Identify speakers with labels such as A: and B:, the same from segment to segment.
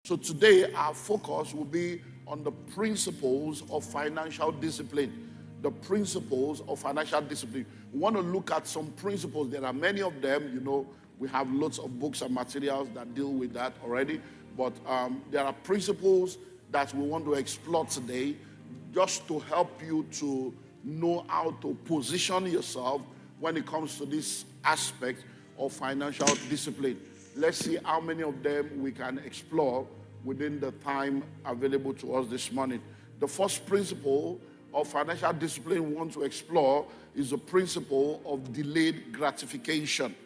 A: So today our focus will be on the principles of financial discipline. The principles of financial discipline. We want to look at some principles. There are many of them. We have lots of books and materials that deal with that already. But there are principles that we want to explore today just to help you to know how to position yourself when it comes to this aspect of financial discipline. Let's see how many of them we can explore within the time available to us this morning. The first principle of financial discipline we want to explore is the principle of delayed gratification.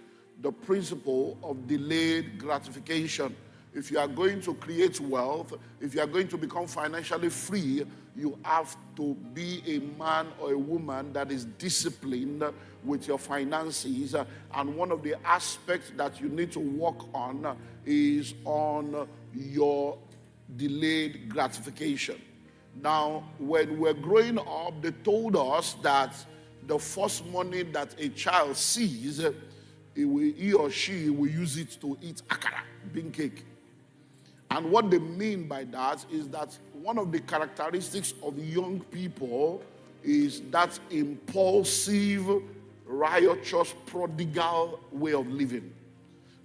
A: The principle of delayed gratification. If you are going to create wealth, if you are going to become financially free, you have to be a man or a woman that is disciplined with your finances. And one of the aspects that you need to work on is on your delayed gratification. Now, when we're growing up, they told us that the first money that a child sees, he or she will use it to eat akara, bean cake. And what they mean by that is that one of the characteristics of young people is that impulsive, riotous, prodigal way of living.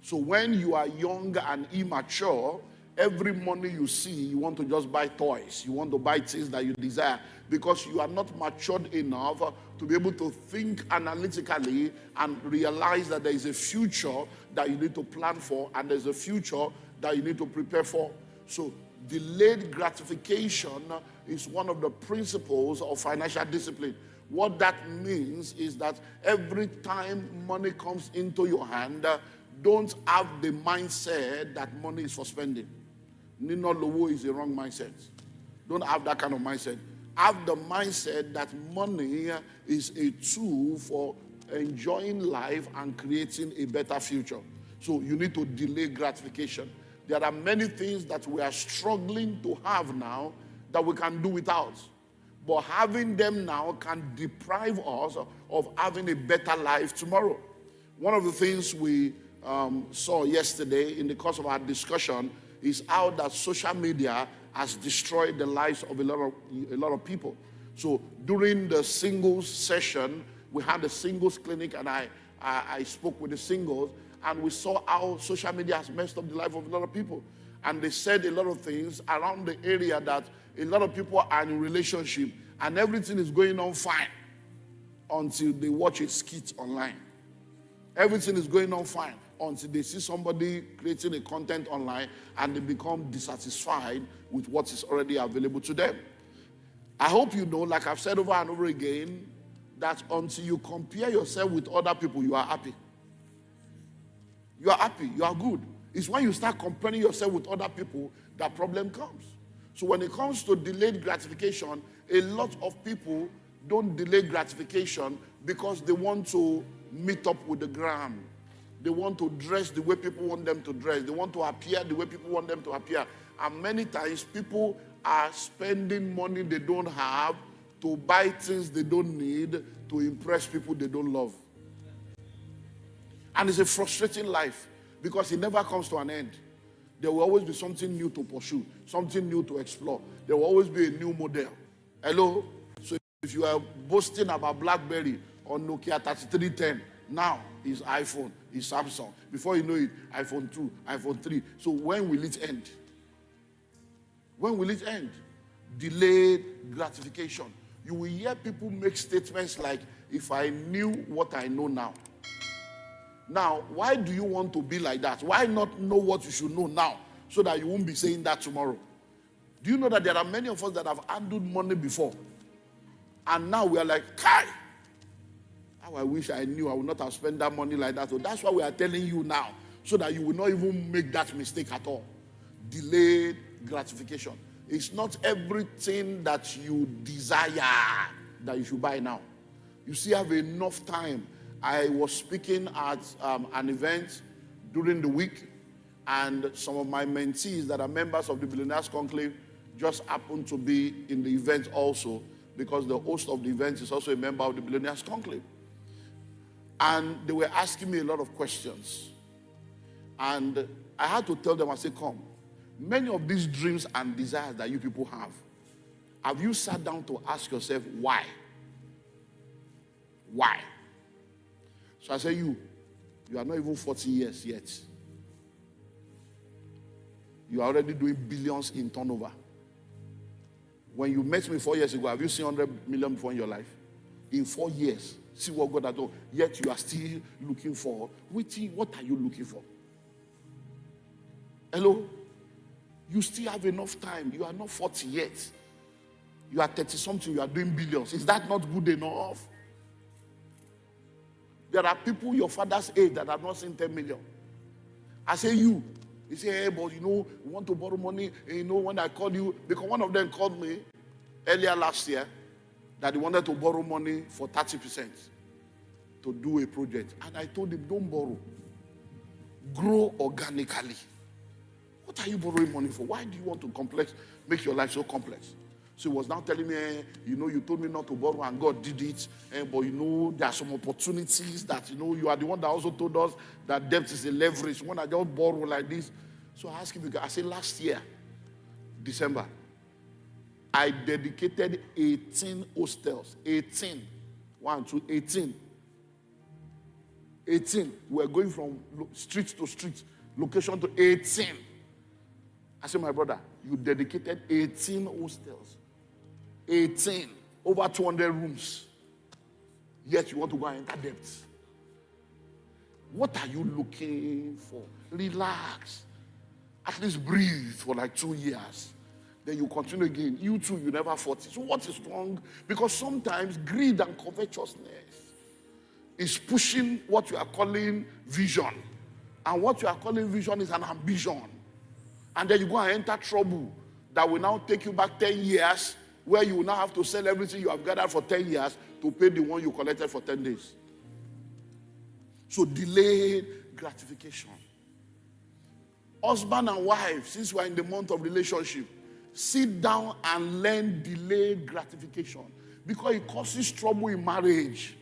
A: So when you are young and immature, every money you see, you want to just buy toys. You want to buy things that you desire because you are not matured enough to be able to think analytically and realize that there is a future that you need to plan for and there's a future that you need to prepare for. So delayed gratification is one of the principles of financial discipline. What that means is that every time money comes into your hand, don't have the mindset that money is for spending. Nino Lowo is the wrong mindset. Don't have that kind of mindset. Have the mindset that money is a tool for enjoying life and creating a better future. So you need to delay gratification. There are many things that we are struggling to have now that we can do without. But having them now can deprive us of having a better life tomorrow. One of the things we saw yesterday in the course of our discussion is how that social media has destroyed the lives of a lot of people. So during the singles session, we had a singles clinic and I spoke with the singles and we saw how social media has messed up the life of a lot of people. And they said a lot of things around the area that a lot of people are in a relationship and everything is going on fine until they watch a skit online. Everything is going on fine until they see somebody creating a content online and they become dissatisfied with what is already available to them. I hope you know, like I've said over and over again, that until you compare yourself with other people, you are happy. You are happy, you are good. It's when you start comparing yourself with other people that problem comes. So when it comes to delayed gratification, a lot of people don't delay gratification because they want to meet up with the gram. They want to dress the way people want them to dress. They want to appear the way people want them to appear. And many times people are spending money they don't have to buy things they don't need to impress people they don't love. And it's a frustrating life because it never comes to an end. There will always be something new to pursue, something new to explore. There will always be a new model. Hello? So if you are boasting about BlackBerry or Nokia 3310, now it's iPhone, it's Samsung. Before you know it, iPhone 2, iPhone 3. So when will it end? When will it end? Delayed gratification. You will hear people make statements like, if I knew what I know now. Now, why do you want to be like that? Why not know what you should know now so that you won't be saying that tomorrow? Do you know that there are many of us that have handled money before? And now we are like, Kai! How I wish I knew I would not have spent that money like that. So that's why we are telling you now, so that you will not even make that mistake at all. Delayed gratification. It's not everything that you desire that you should buy now. You still have enough time. I was speaking at an event during the week, and some of my mentees that are members of the Billionaires Conclave just happened to be in the event also, because the host of the event is also a member of the Billionaires Conclave. And they were asking me a lot of questions. And I had to tell them, I said, come, Many of these dreams and desires that you people have you sat down to ask yourself why? Why? So I say you are not even 40 years yet. You are already doing billions in turnover. When you met me 4 years ago, have you seen 100 million before in your life? In 4 years, see what God has done. Yet you are still looking for, waiting, what are you looking for? Hello? You still have enough time. You are not 40 yet. You are 30 something, you are doing billions. Is that not good enough? There are people your father's age that have not seen 10 million. I say you say, hey, but you know, we want to borrow money. And you know, when I called you, because one of them called me earlier last year that he wanted to borrow money for 30% to do a project. And I told him, don't borrow. Grow organically. What are you borrowing money for? Why do you want to make your life so complex? So he was now telling me, you know, you told me not to borrow and God did it. But you know, there are some opportunities that, you know, you are the one that also told us that debt is a leverage. When I just borrow like this. So I asked him, I said, last year, December, I dedicated 18 hostels. 18. 1, 2, 18. 18. We're going from street to street, location to 18. I said, my brother, you dedicated 18 hostels. 18. Over 200 rooms. Yet you want to go and enter debt. What are you looking for? Relax. At least breathe for like 2 years. Then you continue again. You too, you never 40. So what is wrong? Because sometimes greed and covetousness is pushing what you are calling vision. And what you are calling vision is an ambition. And then you go and enter trouble that will now take you back 10 years, where you will now have to sell everything you have gathered for 10 years to pay the one you collected for 10 days. So delayed gratification. Husband and wife, since we are in the month of relationship, sit down and learn delayed gratification, because it causes trouble in marriage.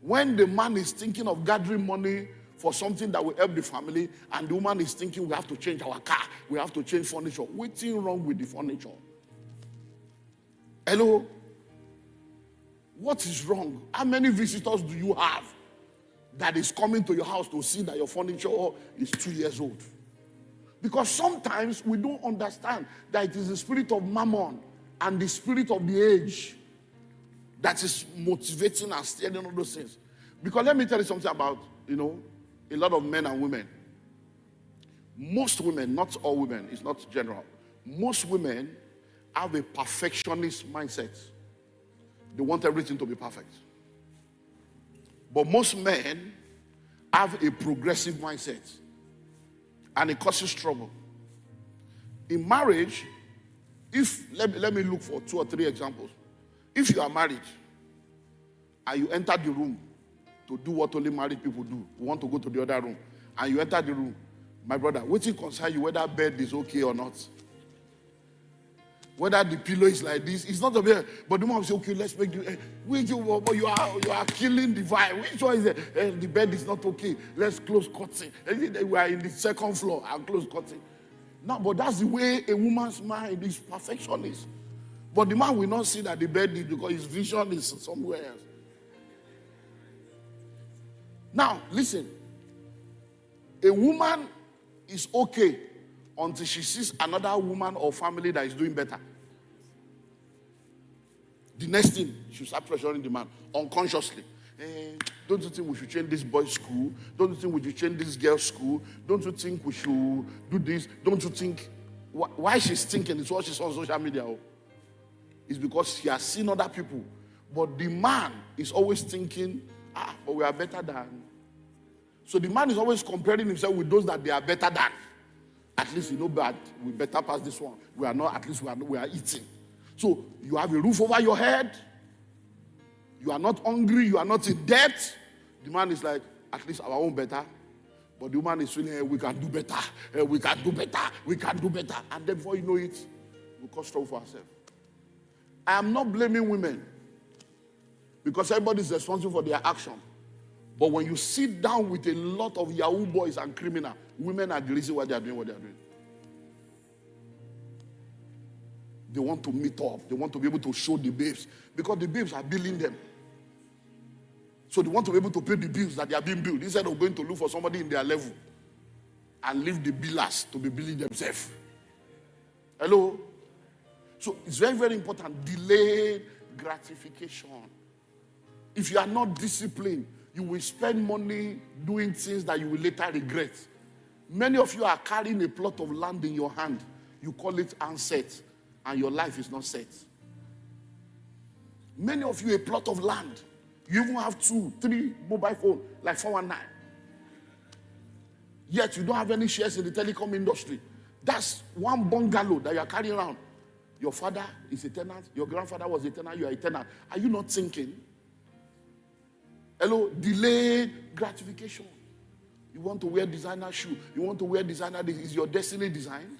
A: When the man is thinking of gathering money for something that will help the family, and the woman is thinking, we have to change our car, we have to change furniture. What's wrong with the furniture? Hello? What is wrong? How many visitors do you have that is coming to your house to see that your furniture is 2 years old? Because sometimes we don't understand that it is the spirit of mammon and the spirit of the age that is motivating and steering all those things. Because let me tell you something about, you know, a lot of men and women. Most women, not all women, it's not general. Most women have a perfectionist mindset. They want everything to be perfect. But most men have a progressive mindset. And it causes trouble. In marriage, let me look for 2 or 3 examples. If you are married and you enter the room to do what only married people do, you want to go to the other room, and you enter the room, my brother, what it concern you whether bed is okay or not? Whether the pillow is like this, it's not a bed. But the mom say, okay, let's make the but you are killing the vibe. Which one is it? The bed is not okay. Let's close curtain. We are in the 2nd floor and close curtain. No, but that's the way a woman's mind is, perfectionist. But the man will not see that the bed is, because his vision is somewhere else. Now, listen. A woman is okay until she sees another woman or family that is doing better. The next thing, she start pressuring the man unconsciously. Don't you think we should change this boys' school? Don't you think we should change this girls' school? Don't you think we should do this? Don't you think? Why she's thinking is what she's on social media. It's because she has seen other people. But the man is always thinking, but we are better than. So the man is always comparing himself with those that they are better than. At least you know that we better pass this one. We are not, at least we are eating. So you have a roof over your head. You are not hungry. You are not in debt. The man is like, at least our own better. But the woman is feeling, hey, we can do better. Hey, we can do better. We can do better. And then before you know it, we cause trouble for ourselves. I am not blaming women, because everybody is responsible for their action. But when you sit down with a lot of Yahoo boys and criminals, women are the reason why they are doing what they are doing. They want to meet up. They want to be able to show the babes. Because the babes are billing them. So they want to be able to pay the bills that they are being billed instead of going to look for somebody in their level and leave the billers to be billing themselves. Hello? So it's very, very important. Delayed gratification. If you are not disciplined, you will spend money doing things that you will later regret. Many of you are carrying a plot of land in your hand. You call it unset, and your life is not set. Many of you, a plot of land. You even have 2, 3 mobile phones, like 419. Yet you don't have any shares in the telecom industry. That's one bungalow that you are carrying around. Your father is a tenant. Your grandfather was a tenant. You are a tenant. Are you not thinking? Hello? Delayed gratification. You want to wear designer shoe. You want to wear designer. Is your destiny designed?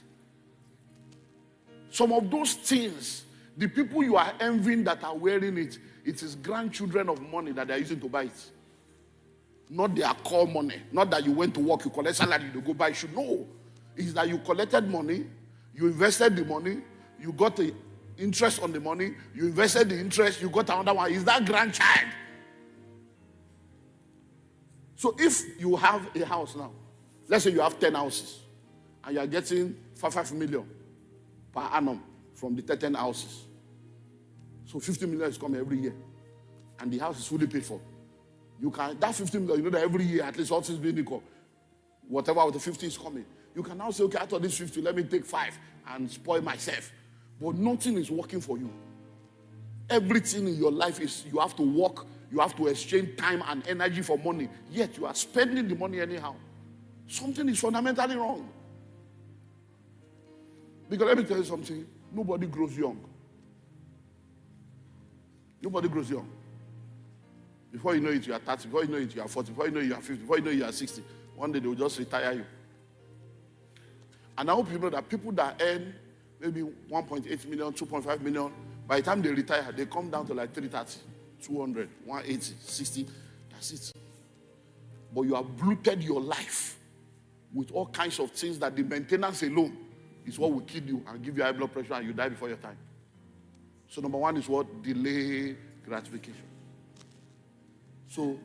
A: Some of those things, the people you are envying that are wearing it, it is grandchildren of money that they are using to buy it. Not their core money. Not that you went to work, you collect salary, you go buy shoe. No. It's that you collected money, you invested the money, you got the interest on the money, you invested the interest, you got another one. Is that grandchild? So if you have a house now, let's say you have 10 houses, and you are getting 5 million per annum from the 10 houses. So 50 million is coming every year. And the house is fully paid for. You can, that 50 million, you know that every year, at least all things being equal, whatever of the 50 is coming. You can now say, okay, out of this 50, let me take 5 and spoil myself. But nothing is working for you. Everything in your life is, you have to work, you have to exchange time and energy for money. Yet you are spending the money anyhow. Something is fundamentally wrong. Because let me tell you something, nobody grows young. Nobody grows young. Before you know it, you are 30. Before you know it, you are 40. Before you know it, you are 50. Before you know it, you are 60. One day, they will just retire you. And I hope you know that people that earn maybe 1.8 million, 2.5 million, by the time they retire, they come down to like 330, 200, 180, 60. That's it. But you have bloated your life with all kinds of things that the maintenance alone is what will kill you and give you high blood pressure and you die before your time. So number one is what? Delay gratification. So,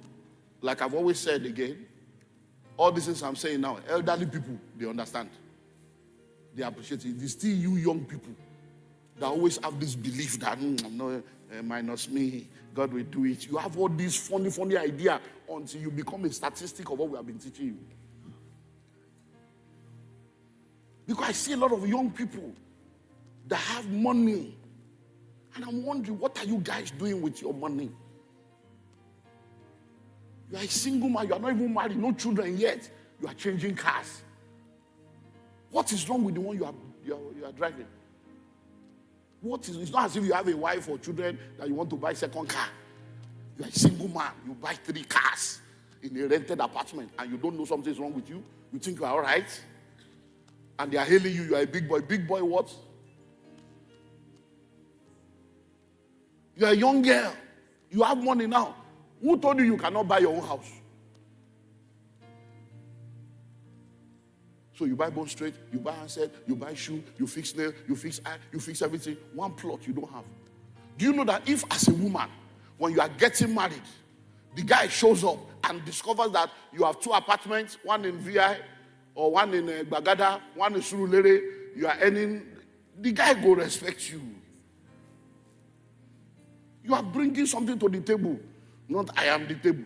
A: like I've always said again, all these things I'm saying now, elderly people, they understand. They appreciate it. It's still you young people that always have this belief that, no, minus me, God will do it. You have all these funny idea until you become a statistic of what we have been teaching you. Because I see a lot of young people that have money. And I'm wondering, what are you guys doing with your money? You are a single man. You are not even married. No children yet. You are changing cars. What is wrong with the one you are driving? What is? It's not as if you have a wife or children that you want to buy a second car. You are a single man. You buy 3 cars in a rented apartment and you don't know something is wrong with you. You think you are all right. And they are hailing you. You are a big boy. Big boy what? You are a young girl. You have money now. Who told you you cannot buy your own house? So you buy bone straight, you buy handset, you buy shoe, you fix nail, you fix eye, you fix everything. One plot you don't have. Do you know that if as a woman, when you are getting married, the guy shows up and discovers that you have 2 apartments, one in VI or one in Bagada, one in Surulere, you are earning, the guy go respect you. You are bringing something to the table. Not I am the table.